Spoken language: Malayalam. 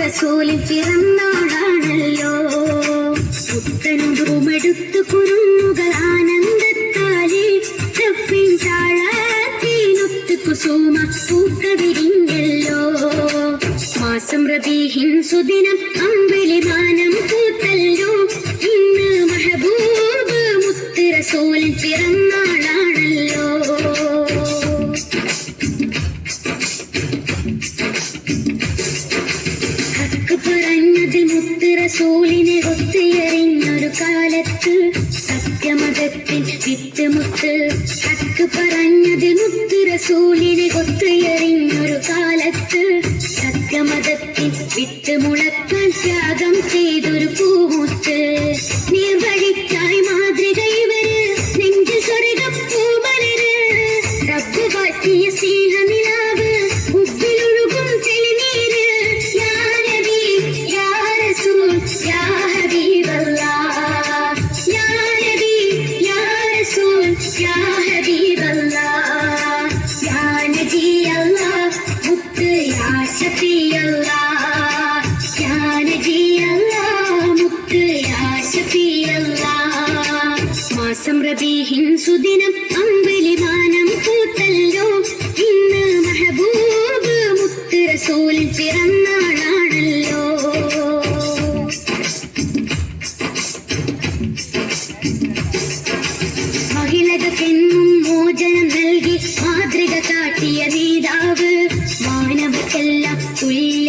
റസൂലിൻ പിറന്നാളാണല്ലോ. പുത്തനുടുമെടുത്തു കുരുന്നുകൾ ആനന്ദത്താലേ തപ്പിൻ താളത്തിനൊത്ത് കുസുമ പൂക്ക വിരിഞ്ഞല്ലോ. മാസം റബീഹിൻ സുദിനം അമ്പിളി മാനം പൂത്തല്ലോ. ഇന്ന് മെഹബൂബ് മുത്ത് റസൂലിൻ പിറന്നാളാണല്ലോ. ഹക്ക് പറഞ്ഞതിൽ മുത്ത് റസൂലിനെ ഒത്തുയറിഞ്ഞൊരു കാലത്ത് സത്യമതത്തിൽ വിത്ത് മുത്ത്. ഹക്ക് പറഞ്ഞതിൽ മുത്ത് റസൂലിനെ ഒത്തുയറിഞ്ഞൊരു കാലത്ത് സത്യമതത്തിൽ വിത്ത് മുളക്കാൻ ത്യാഗം ചെയ്തൊരു പൂമുത്ത്. നീർവഴിക്കായി മാതൃക ഇവര്, നെഞ്ചിൽ സ്വർഗപ്പൂമലര്. റബ്ബ് കാട്ടിയ സ്നേഹനിലാവ്, ഉപ്പിലൊഴുകും തെളിനീര്. യാ നബി യാ റസൂൽ യാ ഹബീബല്ലാഹ്. യാ നബി യാ റസൂൽ യാ ഹബീബല്ലാഹ്. യാ നബിയല്ലാഹ് മുത്ത് യാ ശഫീഅല്ലാഹ്. യാ നബിയല്ലാഹ് മുത്ത് യാ ശഫീഅല്ലാഹ്. മാസം റബീഹിൻ സുദിനം അമ്പിളി മാനം പൂത്തല്ലോ. ഇന്ന് മെഹബൂബ് മുത്ത് റസൂലിൻ പിറന്നാളാണല്ലോ. മഹിളകൾക്കെന്നും മോചനം നൽകി മാതൃക കാട്ടിയ നേതാവ്. മാനവക്കെല്ലാം തുല്യ